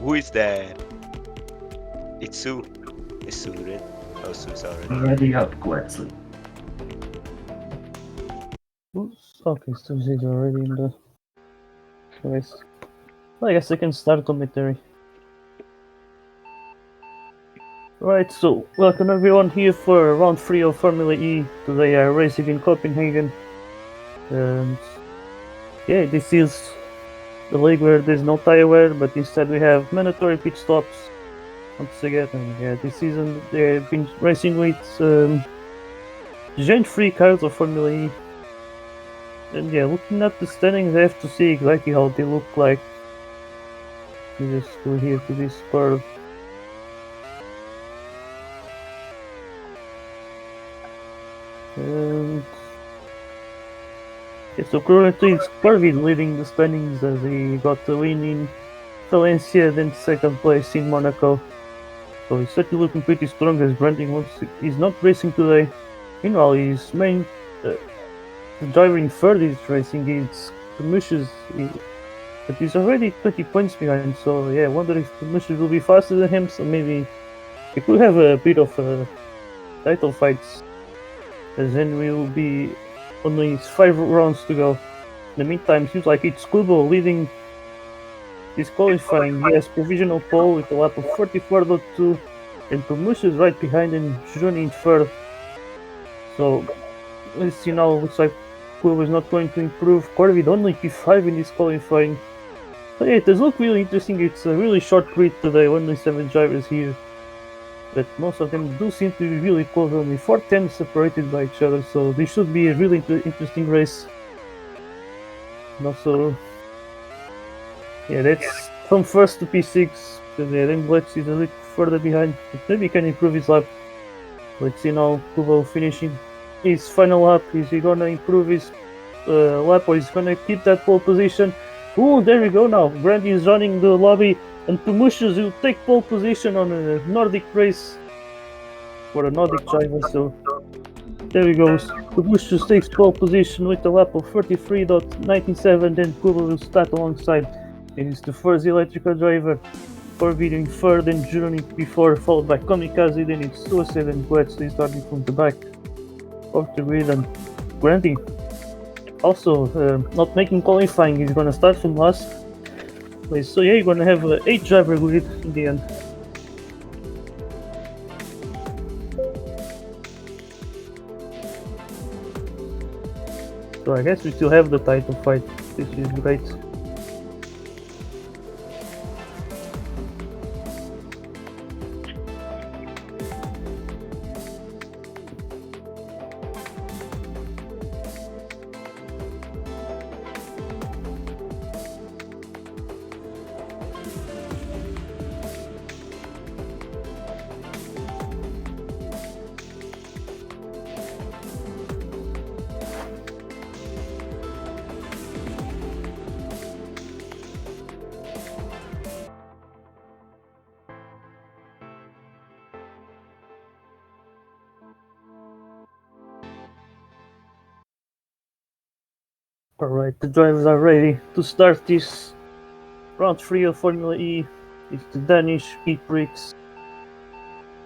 Who is that? It's Sue. It's Sue, right? Oh, Sue's already here. Ready up, Quetzal. Oops. Okay, so he's already in the race. Well, I guess I can start commentary. Right, so welcome everyone here for round 3 of Formula E. Today I'm racing in Copenhagen. And yeah, this is the league where there's no tire wear, but instead we have mandatory pit stops once again. And yeah, this season they've been racing with Gen 3 cars of Formula E. And yeah, looking at the standings, I have to see exactly how they look like. Let me just go here to this part. And yeah, so currently it's Corvin leading the standings as he got the win in Valencia, then second place in Monaco. So he's certainly looking pretty strong as Brandon he's not racing today. Meanwhile, his main driver in third is racing. It's Prometheus, but he's already 20 points behind. So yeah, I wonder if Prometheus will be faster than him. So maybe he could have a bit of title fights, as then we will be only 5 rounds to go. In the meantime, seems like it's Kubo leading this qualifying. He has provisional pole with a lap of 44.2, and Prometheus right behind him, Johnny in third. So let's see now. Looks like Kubo is not going to improve. Corvid only P5 in this qualifying. So yeah, it does look really interesting. It's a really short grid today, only 7 drivers here. But most of them do seem to be really close, only 4 tenths separated by each other, so this should be a really interesting race. And also, yeah, that's from first to P6, because yeah, then Blitz is a little further behind, but maybe he can improve his lap. Let's see now, Kubo finishing his final lap. Is he gonna improve his lap, or is he gonna keep that pole position? Ooh, there we go now. Brandy is running the lobby, and Prometheus will take pole position on a Nordic race for a Nordic driver. So there he goes. Prometheus takes pole position with a lap of 33.97. Then Kubo will start alongside. And it's the first electrical driver. Corvid in third, and Juroni before, followed by Kamikaze. Then it's Suicide and Guetz starting from the back of the grid. And Brandy also not making qualifying. He's gonna start from last place. So yeah, you're gonna have an 8 driver grid in the end. So I guess we still have the title fight. This is great. Alright, the drivers are ready to start this round 3 of Formula E. It's the Danish Heat Bricks.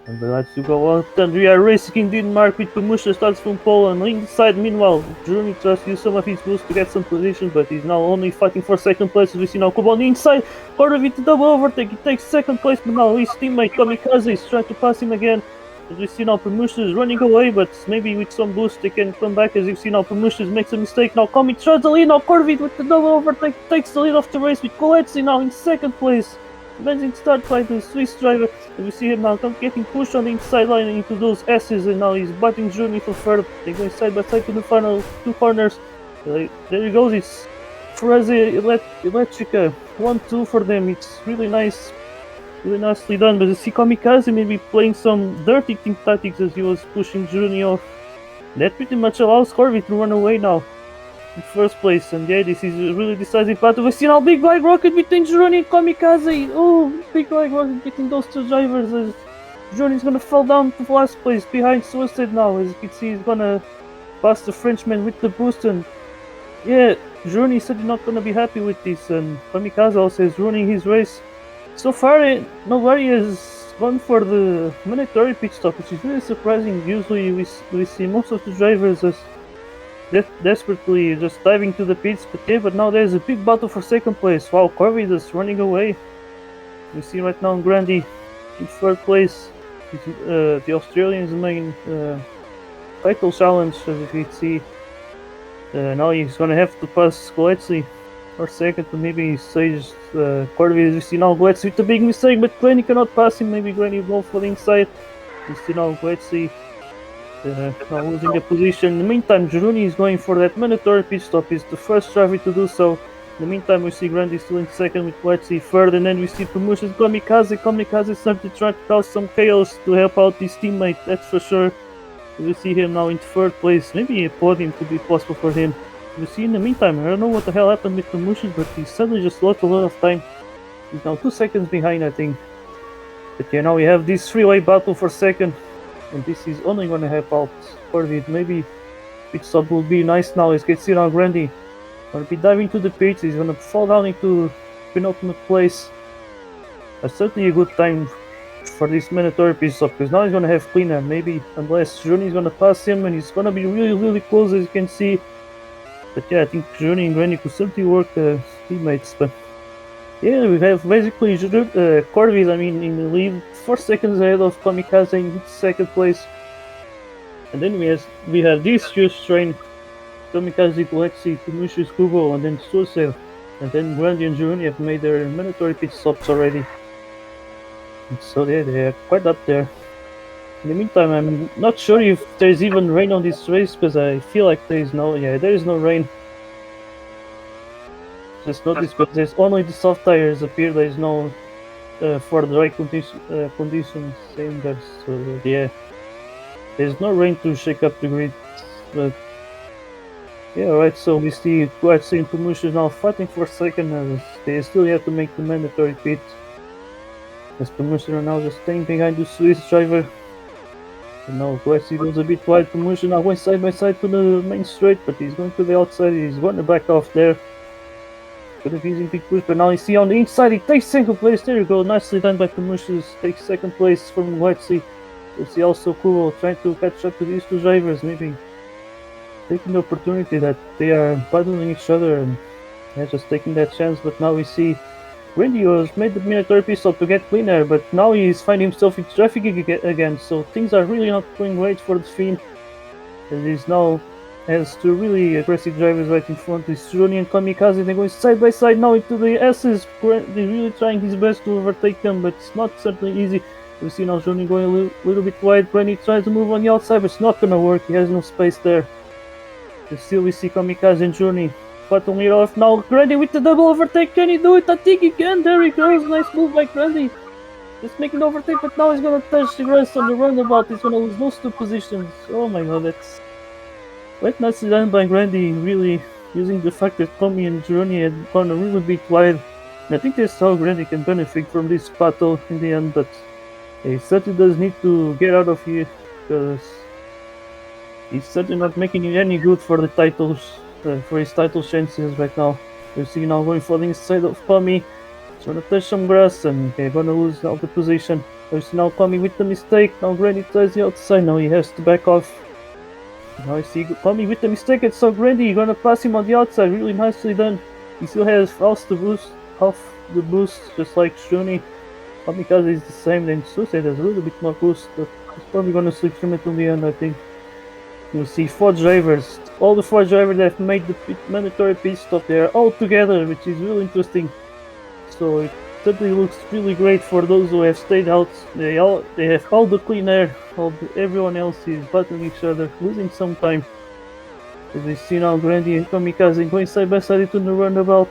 And let's go out. And we are racing in Denmark with Prometheus starts from pole, and inside meanwhile Journey tries to use some of his boost to get some position, but he's now only fighting for second place. As we see now Kubo on the inside, part of it to double overtake, he takes second place, but now his teammate Kamikaze is trying to pass him again. As we see now Prometheus is running away, but maybe with some boost they can come back. As you see now Prometheus makes a mistake. Now Comi tries the lead. Now Corvid with the double overtake takes the lead of the race with Coletzi now in second place. Amazing start by the Swiss driver. As we see him now getting pushed on the inside line into those S's, and now he's batting Journey for third. They're going side by side to the final 2 corners. There he goes. It's Freze Electrica 1-2 for them. It's really nice. Really nicely done, but you see Kamikaze maybe playing some dirty team tactics as he was pushing Journey off. That pretty much allows Corvid to run away now in first place, and yeah, this is a really decisive battle. We see now Big Black Rocket between Journey and Kamikaze. Oh, Big Black Rocket getting those 2 drivers as Journey's gonna fall down to last place behind Suicide now. As you can see, he's gonna pass the Frenchman with the boost, and yeah, Journey said he's not gonna be happy with this, and Kamikaze also is running his race So far, nobody has gone for the mandatory pit stop, which is really surprising. Usually, we see most of the drivers as desperately just diving to the pits, but yeah, but now there's a big battle for second place. Wow, Corby is running away. We see right now Grandy in third place. He's, the Australian's main title challenge, as you can see. Now he's gonna have to pass Gletzy for second to maybe Sage Corby. As you see now Gletzy with a big mistake, but Granny cannot pass him. Maybe Granny will go for the inside. You see now Gletzy now losing the position. In the meantime, Jiruni is going for that mandatory pit stop. He's the first driver to do so. In the meantime, we see Grandy still in second with Gletzy third, and then we see promotions Kamikaze. Kamikaze starting to try to cause some chaos to help out his teammate, that's for sure. We see him now in third place. Maybe a podium could be possible for him. We see in the meantime, I don't know what the hell happened with promotions, but he suddenly just lost a lot of time. He's now 2 seconds behind, I think. But yeah, now we have this three-way battle for second. And this is only gonna help out Corvid. Maybe pit stop will be nice now. Let's get now Grandy. Gonna be diving to the pits. He's gonna fall down into penultimate place. That's certainly a good time for this mandatory pit stop because now he's gonna have cleaner. Maybe unless Juni is gonna pass him and he's gonna be really close as you can see. But yeah, I think Juni and Grandy could certainly work as teammates. But yeah, we have basically Corvid, I mean, in the lead, 4 seconds ahead of Kamikaze in second place. And then we have this huge train, Kamikaze, Galaxy, Tumushi's Kubo, and then Suicide. And then Grandy and Juni have made their mandatory pit stops already. And so yeah, they are quite up there. In the meantime, I'm not sure if there's even rain on this race because I feel like there is no rain. Just notice, but there's only the soft tires appear. There is no for the right conditions same there. So yeah, there's no rain to shake up the grid. But yeah, right. So we see Guards and Promotion now fighting for second, as they still have to make the mandatory pit. As Promotion are now just staying behind the Swiss driver. And now Guards goes a bit wide. Promotion now going side by side to the main straight, but he's going to the outside. He's going to back off there. Could have using big push, but now you see on the inside, he takes second place. There you go, nicely done by Promotions. Takes second place from Whitesea. You see also Kubo trying to catch up to these two drivers, maybe taking the opportunity that they are battling each other and just taking that chance. But now we see Randy has made the mandatory pit stop to get clean air, but now he's finding himself in traffic again. So things are really not going great for the Fiend. As he's now has two really aggressive drivers right in front. It's Johnny and Kamikaze. They're going side by side now into the S's. They're really trying his best to overtake them, but it's not certainly easy. We see now Johnny going a little bit wide. Granny tries to move on the outside, but it's not gonna work. He has no space there. But still, we see Kamikaze and Johnny battling it off. Now Granny with the double overtake. Can he do it? I think he can. There he goes. Nice move by Granny. Just making overtake, but now he's gonna touch the grass on the roundabout. He's gonna lose those two positions. Oh my god, that's quite nicely done by Grandy, really using the fact that Tommy and Johnny had gone a little bit wide. And I think that's how Grandy can benefit from this battle in the end, but he certainly does need to get out of here because he's certainly not making it any good for the titles, for his title chances right now. You see now going for the inside of Tommy. He's gonna touch some grass and they're gonna lose out the position. You see now Tommy with the mistake. Now Grandy tries the outside. Now he has to back off. Now I see Tommy with the mistake, it's so Grandy gonna pass him on the outside, really nicely done. He still has half the boost, just like Shuni. Kamikaze is the same, then Suicide has a little bit more boost, but he's probably gonna slip from it in the end, I think. You'll see 4 drivers, all the 4 drivers that have made the mandatory pit stop, they are all together, which is really interesting. So it certainly looks really great for those who have stayed out. They have all the clean air. Everyone else is battling each other, losing some time. As we see now Grandy and Kamikaze going side by side into the roundabout.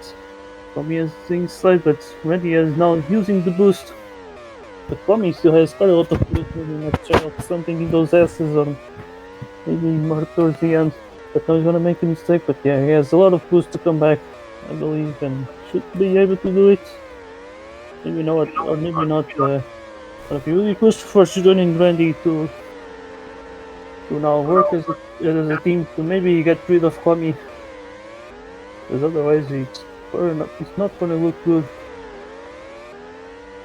Tommy is inside, but Grandy is now using the boost. But Tommy still has quite a lot of boost, maybe not try out something in those S's or maybe more towards the end. But now he's gonna make a mistake, but yeah, he has a lot of boost to come back, I believe, and should be able to do it. Maybe not, or maybe not. But if you really push for Shidon and Grandy to now work as a team to maybe get rid of Kwame, because otherwise it's not going to look good.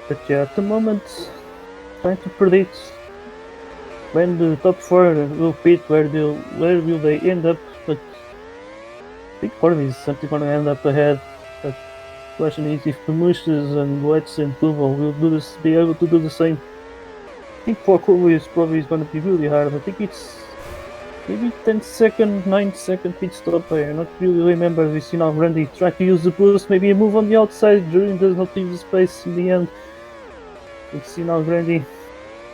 But yeah, at the moment, trying to predict when the top four will pit, where will they end up? But I think part of it is something going to end up ahead. But the question is if Prometheus and Wets and Kubo will be able to do the same. I think for Kubo is probably going to be really hard. I think it's maybe 10-second, 9-second pit stop. I not really remember. We see now Randy try to use the boost, maybe a move on the outside. Julian does not leave the space in the end. We see now Randy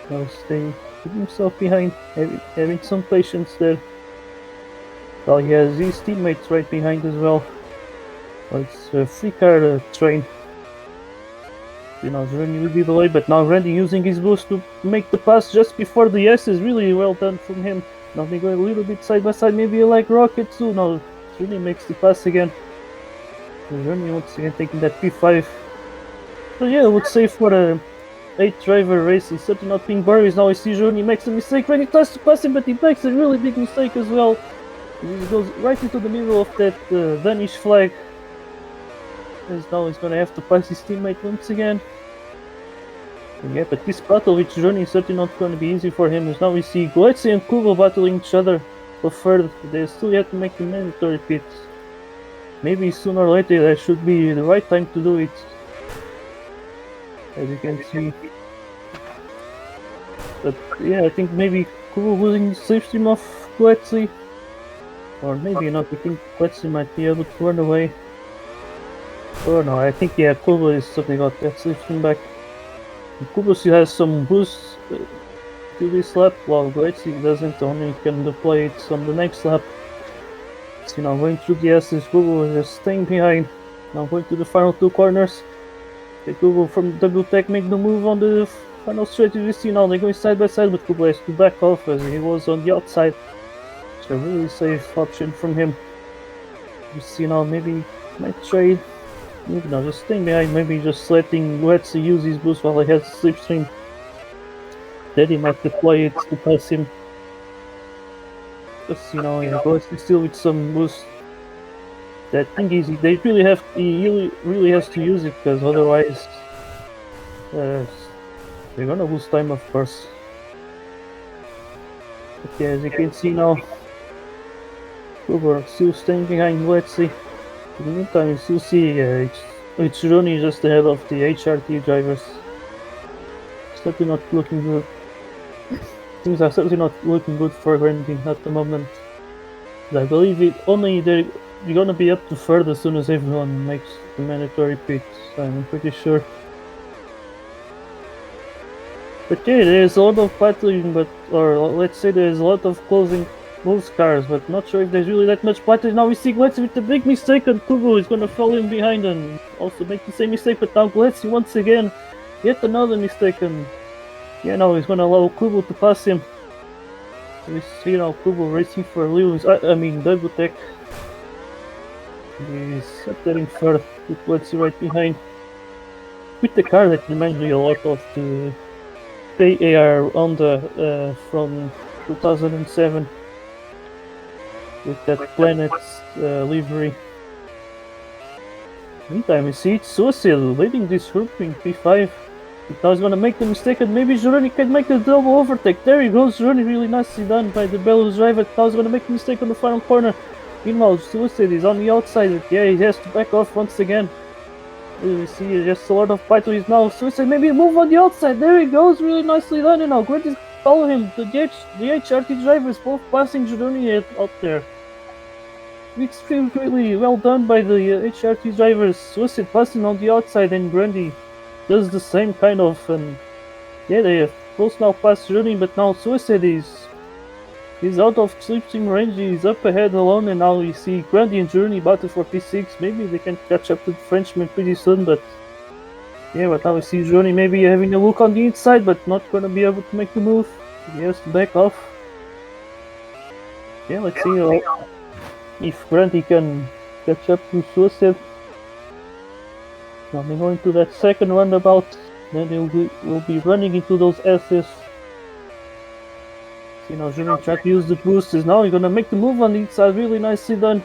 now staying, keeping himself behind, having some patience there. Well, he has his teammates right behind as well. Well, it's a free car train. You know, Randy will be delayed, but now Randy using his boost to make the pass just before the S is really well done from him. Now they go a little bit side by side, maybe like Rocket too. Now Randy makes the pass again. Randy once again taking that P5. So yeah, I would say for a 8-driver race, it's certainly not being buried. Now I see Journey makes a mistake. Randy tries to pass him, but he makes a really big mistake as well. He goes right into the middle of that Danish flag. As now he's gonna have to pass his teammate once again. And yeah, but this battle with Journey is certainly not going to be easy for him. As now we see Goetze and Kubo battling each other for third. They still have to make the mandatory pit. Maybe sooner or later that should be the right time to do it. As you can see. But yeah, I think maybe Kubo losing the slipstream of Goetze. Or maybe not. I think Goetze might be able to run away. Oh no, I think yeah, Kubo is something got that slipstream back. Kubo still has some boost to this lap, while Goetze doesn't, only can deploy it on the next lap. So now going through the S's, Kubo is just staying behind. Now going to the final two corners. Okay, Kubo from double tech make the move on the final straight. You see now they're going side by side, but Kubo has to back off as he was on the outside. It's a really safe option from him. You see now maybe might trade. Maybe not, just staying behind, maybe just letting Goetze use his boost while he has a slipstream. Then he might deploy it to pass him. Just, you know, yeah, Goetze still with some boost. That thing is, he really has to use it, because otherwise they're gonna lose time, of course. But yeah, as you can see now, Kubo still staying behind Goetze. In the meantime, you still see it's Rooney just ahead of the HRT drivers. Certainly not looking good. Things are certainly not looking good for Randy at the moment. I believe they're gonna be up to third as soon as everyone makes the mandatory pit. I'm pretty sure. But yeah, there's a lot of battling, or let's say there's a lot of closing both cars, but not sure if there's really that much battling. Now we see Goetze with the big mistake, and Kubo is gonna fall in behind and also make the same mistake, but now Goetze once again, yet another mistake, and yeah, now he's gonna allow Kubo to pass him. We see now Kubo racing for Lewis, double tech. He's up there in third, with Goetze right behind. With the car that reminds me a lot of the AR Honda from 2007. With that planet's livery. Meantime, we see it's Suicil leading this group in P5. Now he's gonna make the mistake, and maybe Jorani can make the double overtake. There he goes, Jorani, really nicely done by the Belarus driver. Now he's gonna make the mistake on the final corner. Meanwhile, Suicil is on the outside. Yeah, he has to back off once again. We see just a lot of battles now. Suicil maybe move on the outside. There he goes, really nicely done. And now Grant is follow him. The HRT drivers both passing Jorani out there. It's really well done by the HRT drivers. Suicil passing on the outside, and Grundy does the same kind of. And yeah, they have both now passed Jorani, but now Suicil is out of slipstream range. He's up ahead alone, and now we see Grundy and Jorani battle for P6. Maybe they can catch up to the Frenchman pretty soon, but yeah, but now we see Jorani maybe having a look on the inside, but not gonna be able to make the move. He has to back off. Yeah, let's see if Grundy can catch up to Suicil. Now they're going to that second roundabout, then we'll be running into those S's. See now Jorani try to use the boosters. Now he's gonna make the move on the inside, really nicely done.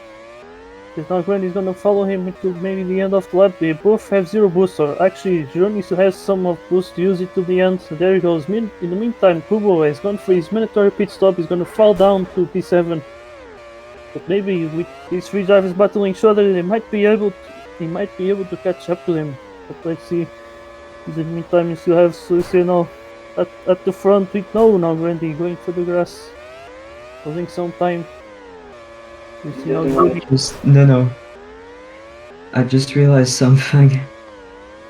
Because now Grandy's gonna follow him until maybe the end of the lap. They both have 0 boost, or actually, Journey still has some of boost to use it to the end. So there he goes. In the meantime, Kubo has gone for his mandatory pit stop. He's gonna fall down to P7. But maybe with these three drivers battling each other, he might be able to catch up to him. But let's see. In the meantime, you still have Suseno at the front with now Grandy going for the grass, losing some time. You see now Grandy. No. I just realized something.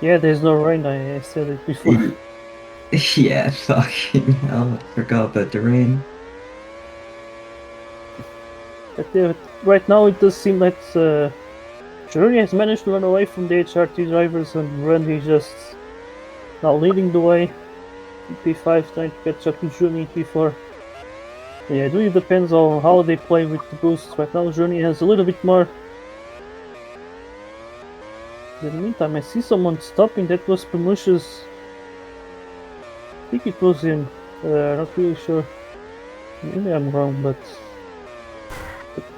Yeah, there's no rain. I said it before. Yeah, fucking hell. I forgot about the rain. But yeah, right now it does seem that Journey has managed to run away from the HRT drivers, and Randy just now leading the way. P5 trying to catch up to Journey in P4. Yeah, it really depends on how they play with the boosts. Right now, Journey has a little bit more. In the meantime, I see someone stopping. That was Promotions. I think it was him. Not really sure. Maybe I'm wrong, but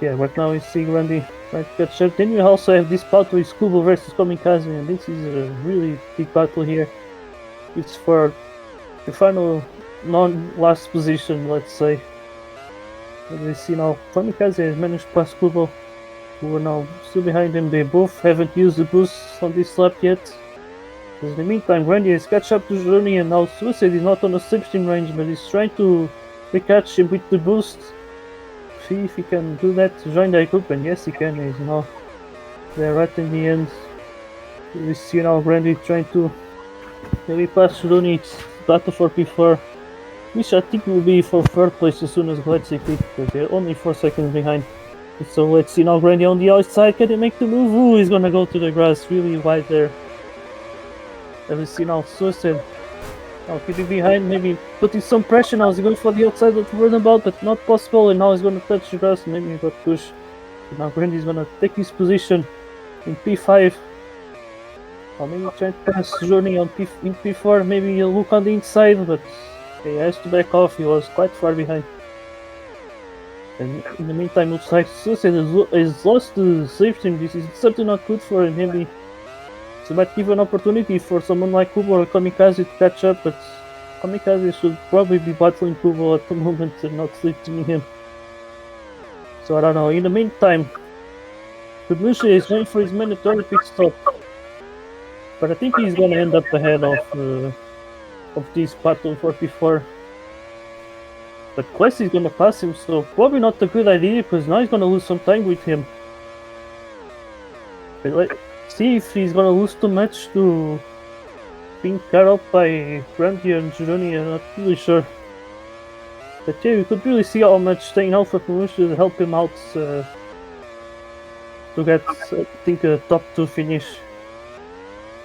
yeah, right now we see Randy trying to catch up. Then we also have this battle with Kubo versus Kamikaze, and this is a really big battle here. It's for the final non-last position, let's say. As we see now, Kamikaze has managed to pass Kubo, who are now still behind him. They both haven't used the boost on this lap yet. In the meantime, Randy has catch up to Journey, and now Suicide is not on the slipstream range, but he's trying to catch him with the boost. See if he can do that to join the group, and yes, he can. He's now there right in the end. We see now Randy trying to maybe pass Journey. It's battle for P4, which I think will be for third place as soon as Gladzy quit, because they're only 4 seconds behind. So let's see now Randy on the outside. Can he make the move? Ooh, he's gonna go to the grass really wide there. Let me see now Suicide. Now keeping behind, maybe putting some pressure now. He's going for the outside of the runabout, but not possible. And now he's going to touch the grass. Maybe he got pushed. But now Grandy's going to take his position in P5. Or maybe try to pass Journey in P4. Maybe he'll look on the inside, but he has to back off. He was quite far behind. And in the meantime, looks like Suicide has lost the slipstream. This is certainly not good for him. Maybe it might give an opportunity for someone like Kubo or Kamikaze to catch up, but Kamikaze should probably be battling Kubo at the moment and not slipstreaming him. So I don't know. In the meantime, Kubusha is going for his mandatory pit stop, but I think he's gonna end up ahead of this battle 44. But Quest is gonna pass him, so probably not a good idea, because now he's gonna lose some time with him. But let's see if he's gonna lose too much to being carried up by Randy and Journey. I'm not really sure. But yeah, we could really see how much staying out for promotion help him out to get, I think, a top 2 finish.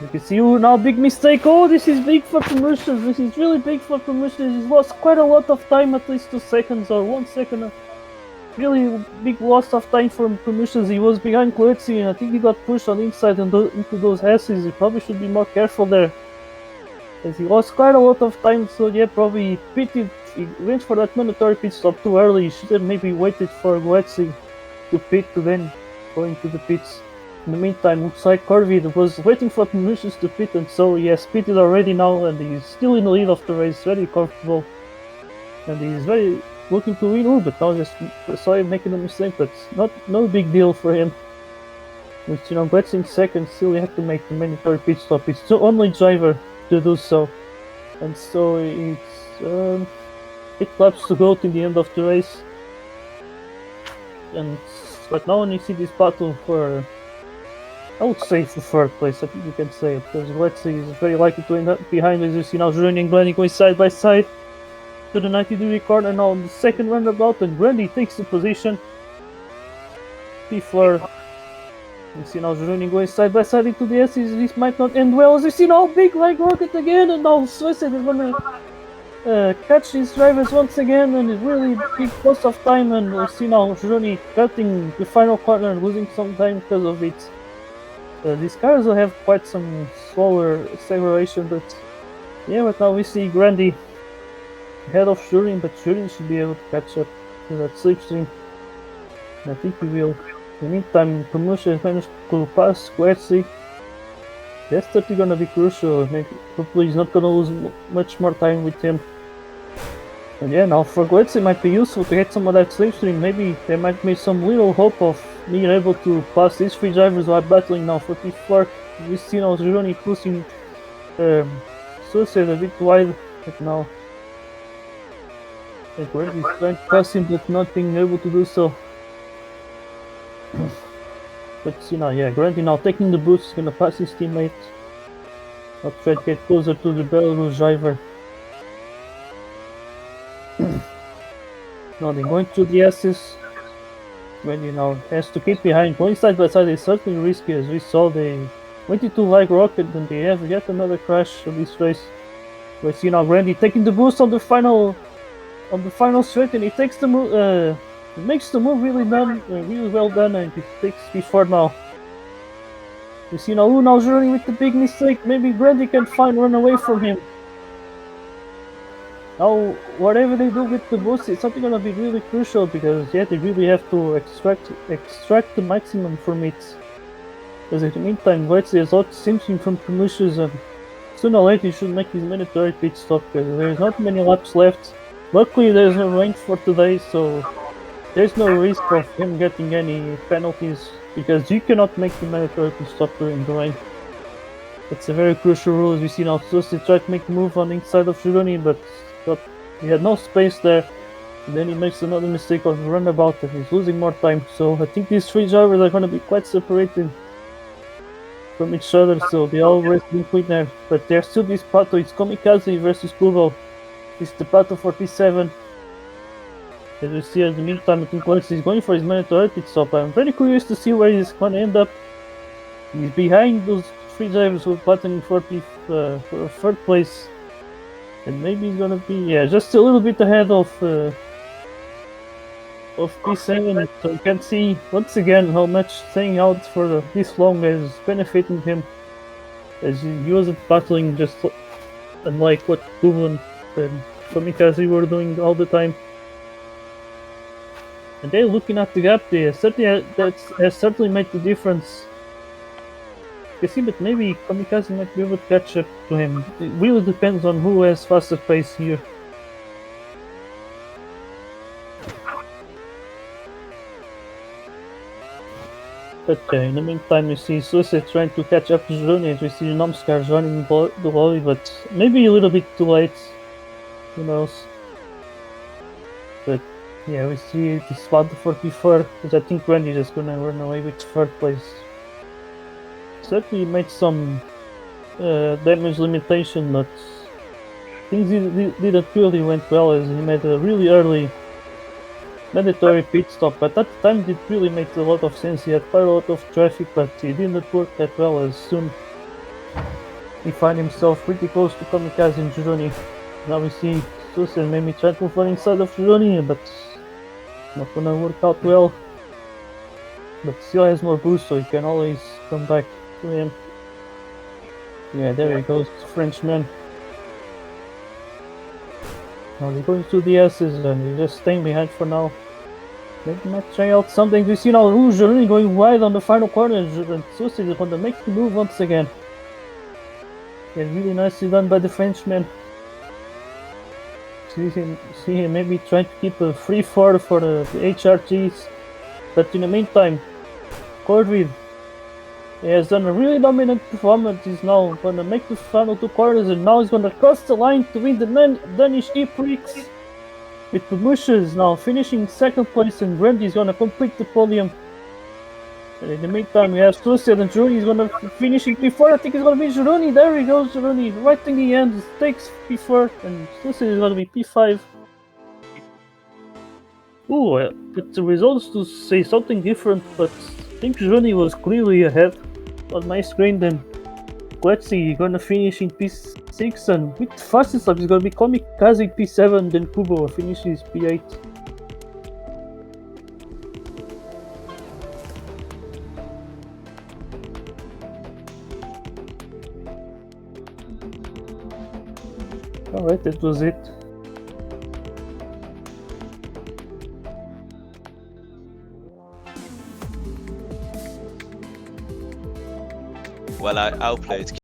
You can see, oh, now big mistake. Oh, this is big for promotions. This is really big for promotions. He's lost quite a lot of time, at least 2 seconds or 1 second. Really big loss of time for promotions. He was behind Klutzy, and I think he got pushed on the inside and into those hasses. He probably should be more careful there, as he lost quite a lot of time. So yeah, probably pitted. He went for that mandatory pit stop too early. He should have maybe waited for Klutzy to pit to then go into the pits. In the meantime, looks like Corvid was waiting for promotions to pit, and so he has pitted already now, and he's still in the lead of the race, very comfortable, and he's very looking to win. But now just saw him making a mistake, but no big deal for him. Which, you know, Glitz in second, still you have to make the mandatory pit stop. It's the only driver to do so, and so it's 8 laps to go to the end of the race. And but now when you see this battle for, I would say, for third place, I think you can say it, because Glitz is very likely to end up behind, as you see now Journey and Granny going side by side to the 90-degree corner now on the second roundabout, and Granny takes the position. P4. You see now Journey going side by side into the S's. This might not end well, as you see now big leg rocket again, and now Suicide is gonna catch these drivers once again, and it's really big loss of time, and we'll see now Journey cutting the final corner and losing some time because of it. These cars will have quite some slower acceleration, but yeah, but now we see Grandy ahead of Shurin, but Shurin should be able to catch up to that slipstream. And I think he will. In the meantime, promotion managed to pass Quetzi. That's certainly gonna be crucial. Hopefully he's not gonna lose much more time with him. And yeah, now for Glitz it might be useful to get some of that slipstream. Maybe there might be some little hope of being able to pass these three drivers while battling now for P4. We see now Gironi pushing Suicide a bit wide right now. And Grandy's trying to pass him but not being able to do so. But see now, yeah, Grandy now taking the boost, is gonna pass his teammate. I'll try to get closer to the Belarus driver. Now they're going through the S's. Grandy now has to keep behind. Going side by side is certainly risky, as we saw the 22 like rocket and they have yet another crash of this race. We see now Grandy taking the boost on the final straight, and he takes the move. Makes the move really well done, and he takes P4 now. We see now Unal's running with the big mistake. Maybe Grandy can run away from him. Now, whatever they do with the boost, it's something gonna be really crucial because yeah, they really have to extract the maximum from it. Because in the meantime, Wesley is out simping from promotions, and sooner or later he should make his mandatory pit stop because there's not many laps left. Luckily, there's no rain for today, so there's no risk of him getting any penalties because you cannot make the mandatory pit stop during the rain. It's a very crucial rule, as we see now. Susi tried to make a move on the inside of Gironi, but he had no space there. And then he makes another mistake on the runabout and he's losing more time. So I think these three drivers are going to be quite separated from each other, so they all racing quick there. But there's still this battle. It's Kamikaze versus Kubo. It's the battle for P7. As we see in the meantime, I think Alex is going for his mandatory pit stop. I'm very curious to see where he's going to end up. He's behind those three drivers who are battling for third place. And maybe he's gonna be just a little bit ahead of P7, so you can see once again how much staying out for this long is benefiting him, as he wasn't battling just unlike what Kuban and Kamikaze were doing all the time. And they're looking at the gap there. That has certainly made the difference. You see, but maybe Kamikaze might be able to catch up to him. It really depends on who has faster pace here. But in the meantime, you see Suicide trying to catch up to Zruni, as we see Nomskar running the lobby, but maybe a little bit too late. Who knows? But yeah, we see this battle for P4, because I think Randy is just gonna run away with third place. Certainly made some damage limitation, but things didn't really went well, as he made a really early mandatory pit stop. At that time it really made a lot of sense. He had quite a lot of traffic, but it didn't work that well, as soon he found himself pretty close to Kamikaze and Gironi. Now we see Susan maybe trying to move on inside of Gironi, but not gonna work out well. But still has more boost, so he can always come back to him. Yeah, there he goes, the Frenchman. Now they're going to the S's and they're just staying behind for now. Maybe might try out something. We see now Gironi going wide on the final corner, and Susi is going to make the move once again. Yeah, really nicely done by the Frenchman. See him maybe trying to keep a 3-4 for the HRGs. But in the meantime, Corvid has done a really dominant performance. He's now going to make the final two corners, and now he's going to cross the line to win the Danish E-Prix. With Mushes now finishing second place, and Randy is going to complete the podium. And in the meantime, we have Suicide, and Gironi is going to finish in P4. I think it's going to be Gironi. There he goes, Gironi. Right in the end, takes P4, and Suicide is going to be P5. Ooh, but the results to say something different, but I think Gironi was clearly ahead on my screen. Then let's see, gonna finish in P6, and with fastest lap is gonna be Kamikaze P7, then Kubo finishes P8. Alright, that was it. Well, I outplayed